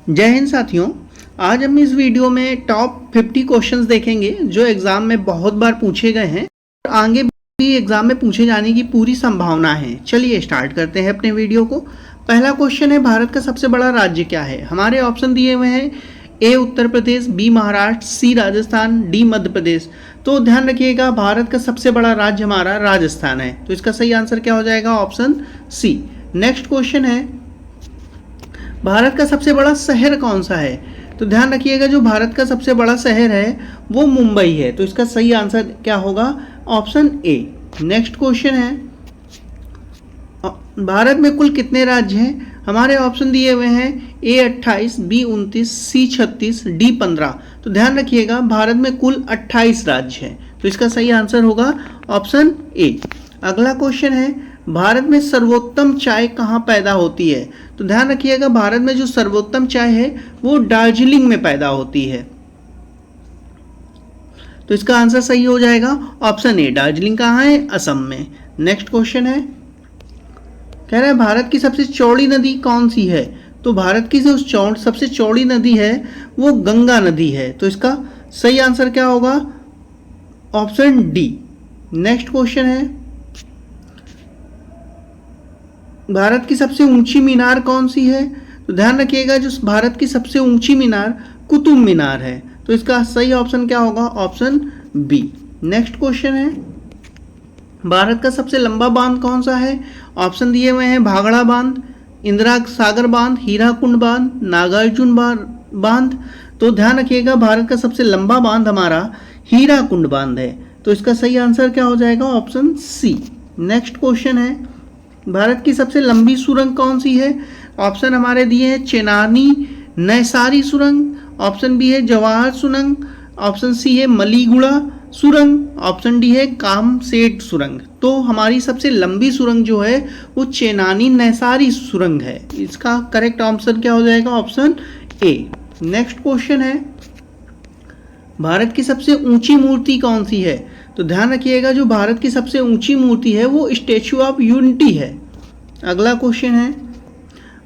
जय हिंद साथियों। आज हम इस वीडियो में टॉप 50 क्वेश्चंस देखेंगे जो एग्जाम में बहुत बार पूछे गए हैं और आगे भी एग्जाम में पूछे जाने की पूरी संभावना है। चलिए स्टार्ट करते हैं अपने वीडियो को। पहला क्वेश्चन है, भारत का सबसे बड़ा राज्य क्या है? हमारे ऑप्शन दिए हुए हैं, ए उत्तर प्रदेश, बी महाराष्ट्र, सी राजस्थान, डी मध्य प्रदेश। तो ध्यान रखिएगा, भारत का सबसे बड़ा राज्य हमारा राजस्थान है, तो इसका सही आंसर क्या हो जाएगा? ऑप्शन सी। नेक्स्ट क्वेश्चन है, भारत का सबसे बड़ा शहर कौन सा है? तो ध्यान रखिएगा, जो भारत का सबसे बड़ा शहर है वो मुंबई है, तो इसका सही आंसर क्या होगा? Option A. नेक्स्ट क्वेश्चन है, भारत में कुल कितने राज्य हैं? हमारे ऑप्शन दिए हुए हैं, ए 28, बी 29, सी 36, डी 15। तो ध्यान रखिएगा, भारत में कुल 28 राज्य हैं, तो इसका सही आंसर होगा ऑप्शन ए। अगला क्वेश्चन है, भारत में सर्वोत्तम चाय कहाँ पैदा होती है? तो ध्यान रखिएगा, भारत में जो सर्वोत्तम चाय है वो दार्जिलिंग में पैदा होती है, तो इसका आंसर सही हो जाएगा ऑप्शन ए। दार्जिलिंग कहाँ है? असम में। नेक्स्ट क्वेश्चन है, कह रहा है भारत की सबसे चौड़ी नदी कौन सी है? तो भारत की जो सबसे चौड़ी नदी है वो गंगा नदी है, तो इसका सही आंसर क्या होगा? Option D. नेक्स्ट क्वेश्चन है, भारत की सबसे ऊंची मीनार कौन सी है? तो ध्यान रखिएगा, जो भारत की सबसे ऊंची मीनार कुतुब मीनार है, तो इसका सही ऑप्शन क्या होगा? Option B. नेक्स्ट क्वेश्चन है, भारत का सबसे लंबा बांध कौन सा है? ऑप्शन दिए हुए हैं, भाखड़ा बांध, इंदिरा सागर बांध, हीराकुंड बांध, नागार्जुन बांध। तो ध्यान रखिएगा, भारत का सबसे लंबा बांध हमारा हीराकुंड बांध है, तो इसका सही आंसर क्या हो जाएगा? ऑप्शन सी। नेक्स्ट क्वेश्चन है, भारत की सबसे लंबी सुरंग कौन सी है? ऑप्शन हमारे दिए हैं, चेनानी नैसारी सुरंग, ऑप्शन बी है जवाहर सुरंग, ऑप्शन सी है मलीगुड़ा सुरंग, ऑप्शन डी है कामसेट सुरंग। तो हमारी सबसे लंबी सुरंग जो है वो चेनानी नैसारी सुरंग है, इसका करेक्ट आंसर क्या हो जाएगा? Option A. नेक्स्ट क्वेश्चन है, भारत की सबसे ऊंची मूर्ति कौन सी है? तो ध्यान रखिएगा, जो भारत की सबसे ऊंची मूर्ति है वो स्टैचू ऑफ यूनिटी है। अगला क्वेश्चन है,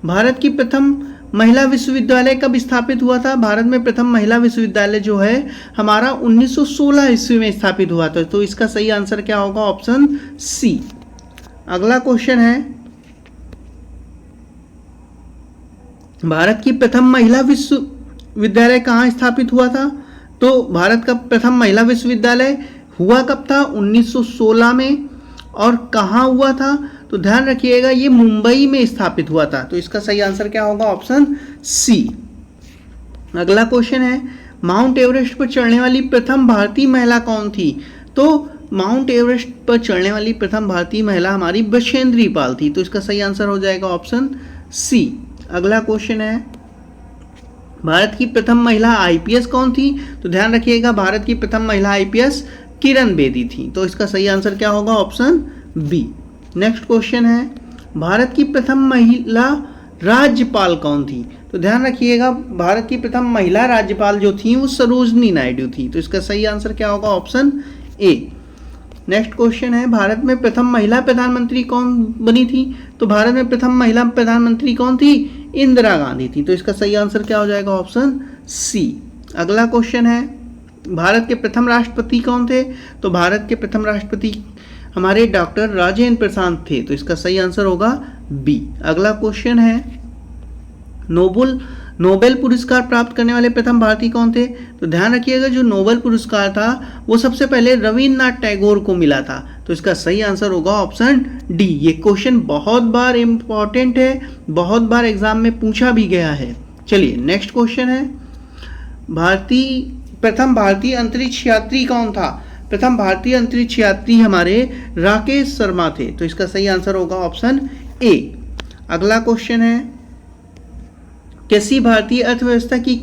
भारत की प्रथम महिला विश्वविद्यालय कब स्थापित हुआ था? भारत में प्रथम महिला विश्वविद्यालय जो है हमारा 1916 ईस्वी में स्थापित हुआ था, तो इसका सही आंसर क्या होगा? Option C. अगला क्वेश्चन है, भारत की प्रथम महिला विश्वविद्यालय कहाँ स्थापित हुआ था? तो भारत का प्रथम महिला विश्वविद्यालय हुआ कब था? 1916 में। और कहाँ हुआ था? तो ध्यान रखिएगा, ये मुंबई में स्थापित हुआ था, तो इसका सही आंसर क्या होगा? Option C. अगला क्वेश्चन है, माउंट एवरेस्ट पर चढ़ने वाली प्रथम भारतीय महिला कौन थी? तो माउंट एवरेस्ट पर चढ़ने वाली प्रथम भारतीय महिला हमारी बछेंद्री पाल थी, तो इसका सही आंसर हो जाएगा ऑप्शन सी। अगला क्वेश्चन है, भारत की प्रथम महिला आईपीएस कौन थी? तो ध्यान रखिएगा, भारत की प्रथम महिला आईपीएस किरण बेदी थी, तो इसका सही आंसर क्या होगा? Option B. नेक्स्ट क्वेश्चन है, भारत की प्रथम महिला राज्यपाल कौन थी? तो ध्यान रखिएगा, भारत की प्रथम महिला राज्यपाल जो थी वो सरोजनी नायडू थी, तो इसका सही आंसर क्या होगा? Option A. नेक्स्ट क्वेश्चन है, भारत में प्रथम महिला प्रधानमंत्री कौन बनी थी? तो भारत में प्रथम महिला प्रधानमंत्री कौन थी? इंदिरा गांधी थी, तो इसका सही आंसर क्या हो जाएगा? Option C. अगला क्वेश्चन है, भारत के प्रथम राष्ट्रपति कौन थे? तो भारत के प्रथम राष्ट्रपति हमारे डॉक्टर राजेंद्र प्रसाद थे, तो इसका सही आंसर होगा बी। अगला क्वेश्चन है, नोबेल पुरस्कार प्राप्त करने वाले प्रथम भारतीय कौन थे? तो ध्यान रखिएगा, जो नोबेल पुरस्कार था वो सबसे पहले रविन्द्रनाथ टैगोर को मिला था, तो इसका सही आंसर होगा ऑप्शन डी। ये क्वेश्चन बहुत बार इंपॉर्टेंट है, बहुत बार एग्जाम में पूछा भी गया है। चलिए नेक्स्ट क्वेश्चन है, प्रथम भारतीय अंतरिक्ष यात्री कौन था? प्रथम भारतीय अंतरिक्ष यात्री हमारे राकेश शर्मा थे, तो इसका सही आंसर होगा ऑप्शन ए। अगला क्वेश्चन है, कैसी भारतीय अर्थव्यवस्था की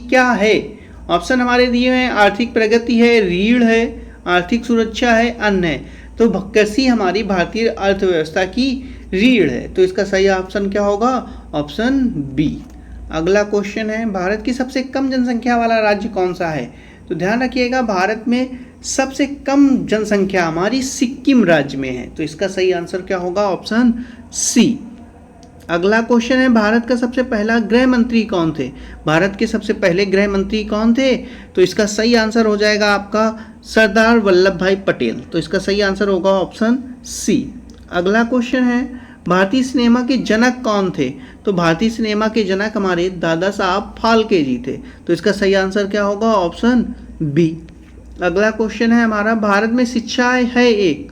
क्या है? ऑप्शन हमारे दिए हैं, आर्थिक प्रगति है, रीढ़ है, आर्थिक सुरक्षा है, अन्न है। तो कैसी हमारी भारतीय अर्थव्यवस्था की रीढ़ है, तो इसका सही ऑप्शन क्या होगा? Option B. अगला क्वेश्चन है, भारत की सबसे कम जनसंख्या वाला राज्य कौन सा है? तो ध्यान रखिएगा, भारत में सबसे कम जनसंख्या हमारी सिक्किम राज्य में है, तो इसका सही आंसर क्या होगा? Option C. अगला क्वेश्चन है, भारत का सबसे पहला गृह मंत्री कौन थे? भारत के सबसे पहले गृह मंत्री कौन थे? तो इसका सही आंसर हो जाएगा आपका सरदार वल्लभ भाई पटेल। तो इसका सही आंसर होगा ऑप्शन सी। अगला क्वेश्चन है, भारतीय सिनेमा के जनक कौन थे? तो भारतीय सिनेमा के जनक हमारे दादा साहब फाल्के जी थे। तो इसका सही आंसर क्या होगा? Option B. अगला क्वेश्चन है हमारा, भारत में शिक्षा है एक,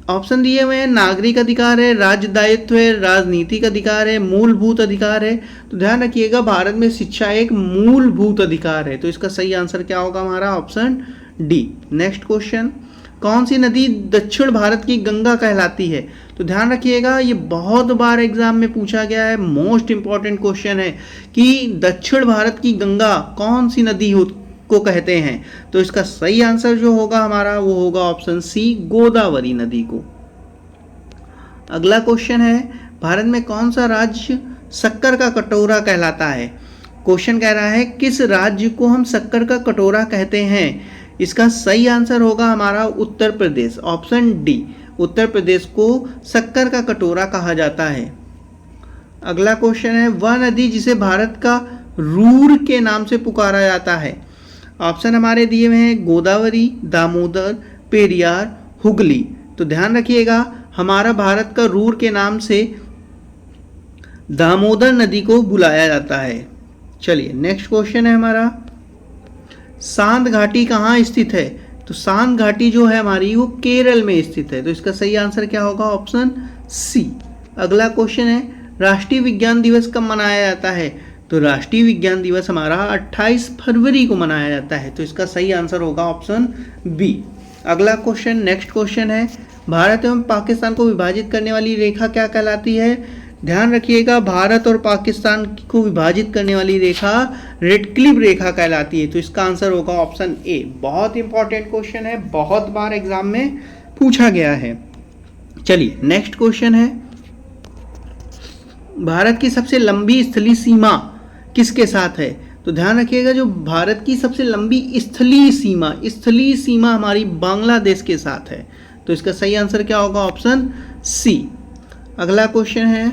ऑप्शन दिए हुए हैं, नागरिक अधिकार है, राज्य दायित्व है, राजनीतिक अधिकार है, मूलभूत अधिकार है। तो ध्यान रखिएगा, भारत में शिक्षा एक मूलभूत अधिकार है। तो इसका सही आंसर क्या होगा हमारा? Option D. नेक्स्ट क्वेश्चन, कौन सी नदी दक्षिण भारत की गंगा कहलाती है? तो ध्यान रखिएगा, ये बहुत बार एग्जाम में पूछा गया है, मोस्ट इंपॉर्टेंट क्वेश्चन है कि दक्षिण भारत की गंगा कौन सी नदी को कहते हैं। तो इसका सही आंसर जो होगा हमारा वो होगा ऑप्शन सी, गोदावरी नदी को। अगला क्वेश्चन है, भारत में कौन सा राज्य शक्कर का कटोरा कहलाता है? क्वेश्चन कह रहा है किस राज्य को हम शक्कर का कटोरा कहते हैं? इसका सही आंसर होगा हमारा उत्तर प्रदेश, ऑप्शन डी। उत्तर प्रदेश को शक्कर का कटोरा कहा जाता है। अगला क्वेश्चन है, वह नदी जिसे भारत का रूर के नाम से पुकारा जाता है? ऑप्शन हमारे दिए हुए हैं, गोदावरी, दामोदर, पेरियार, हुगली। तो ध्यान रखिएगा, हमारा भारत का रूर के नाम से दामोदर नदी को बुलाया जाता है। चलिए नेक्स्ट क्वेश्चन है हमारा, सांत घाटी कहाँ स्थित है? तो सांत घाटी जो है हमारी वो केरल में स्थित है। तो इसका सही आंसर क्या होगा? Option C. अगला क्वेश्चन है, राष्ट्रीय विज्ञान दिवस कब मनाया जाता है? तो राष्ट्रीय विज्ञान दिवस हमारा 28 फरवरी को मनाया जाता है। तो इसका सही आंसर होगा ऑप्शन बी। अगला क्वेश्चन, नेक्स्ट क्वेश्चन है, भारत एवं पाकिस्तान को विभाजित करने वाली रेखा क्या कहलाती है? ध्यान रखिएगा, भारत और पाकिस्तान को विभाजित करने वाली रेखा रेड क्लिफ रेखा कहलाती है। तो इसका आंसर होगा ऑप्शन ए। बहुत इंपॉर्टेंट क्वेश्चन है, बहुत बार एग्जाम में पूछा गया है। चलिए नेक्स्ट क्वेश्चन है, भारत की सबसे लंबी स्थलीय सीमा किसके साथ है? तो ध्यान रखिएगा, जो भारत की सबसे लंबी स्थलीय सीमा हमारी बांग्लादेश के साथ है। तो इसका सही आंसर क्या होगा? Option C. अगला क्वेश्चन है,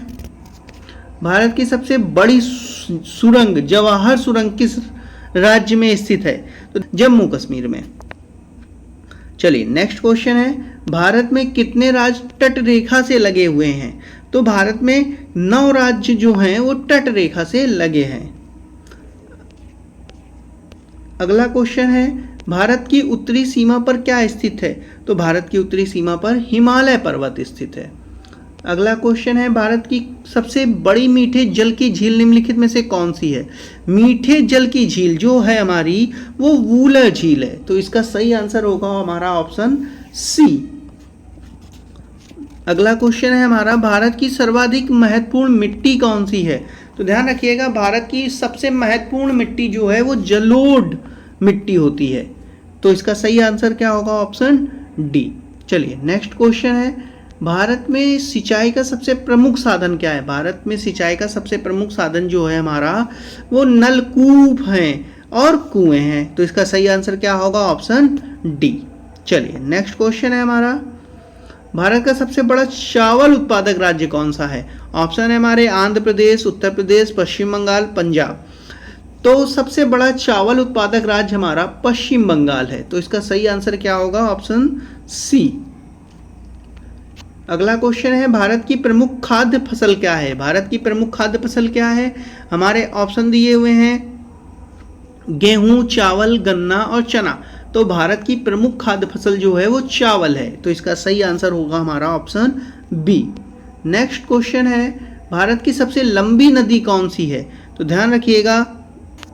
भारत की सबसे बड़ी सुरंग जवाहर सुरंग किस राज्य में स्थित है? तो जम्मू कश्मीर में। चलिए नेक्स्ट क्वेश्चन है, भारत में कितने राज्य तट रेखा से लगे हुए हैं? तो भारत में 9 राज्य जो हैं वो तट रेखा से लगे हैं। अगला क्वेश्चन है, भारत की उत्तरी सीमा पर क्या स्थित है? तो भारत की उत्तरी सीमा पर हिमालय पर्वत स्थित है। अगला क्वेश्चन है, भारत की सबसे बड़ी मीठे जल की झील निम्नलिखित में से कौन सी है? मीठे जल की झील जो है हमारी वो वूलर झील है। तो इसका सही आंसर होगा हमारा ऑप्शन सी। अगला क्वेश्चन है हमारा, भारत की सर्वाधिक महत्वपूर्ण मिट्टी कौन सी है? तो ध्यान रखिएगा, भारत की सबसे महत्वपूर्ण मिट्टी जो है वो जलोढ़ मिट्टी होती है। तो इसका सही आंसर क्या होगा? Option D. चलिए नेक्स्ट क्वेश्चन है, भारत में सिंचाई का सबसे प्रमुख साधन क्या है? भारत में सिंचाई का सबसे प्रमुख साधन जो है हमारा वो नलकूप हैं और कुएं हैं। तो इसका सही आंसर क्या होगा? Option D. चलिए नेक्स्ट क्वेश्चन है हमारा, भारत का सबसे बड़ा चावल उत्पादक राज्य कौन सा है? ऑप्शन है हमारे आंध्र प्रदेश, उत्तर प्रदेश, पश्चिम बंगाल, पंजाब। तो सबसे बड़ा चावल उत्पादक राज्य हमारा पश्चिम बंगाल है। तो इसका सही आंसर क्या होगा? Option C. अगला क्वेश्चन है, भारत की प्रमुख खाद्य फसल क्या है? भारत की प्रमुख खाद्य फसल क्या है? हमारे ऑप्शन दिए हुए हैं, गेहूं, चावल, गन्ना और चना। तो भारत की प्रमुख खाद्य फसल जो है वो चावल है। तो इसका सही आंसर होगा हमारा ऑप्शन बी। नेक्स्ट क्वेश्चन है, भारत की सबसे लंबी नदी कौन सी है? तो ध्यान रखिएगा,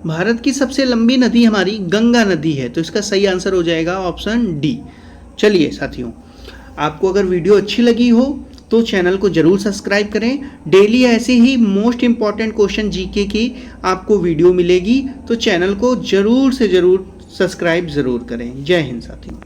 भारत की सबसे लंबी नदी हमारी गंगा नदी है। तो इसका सही आंसर हो जाएगा ऑप्शन डी। चलिए साथियों, आपको अगर वीडियो अच्छी लगी हो तो चैनल को जरूर सब्सक्राइब करें। डेली ऐसे ही मोस्ट इंपॉर्टेंट क्वेश्चन जीके की आपको वीडियो मिलेगी, तो चैनल को जरूर से जरूर सब्सक्राइब जरूर करें। जय हिंद साथियों।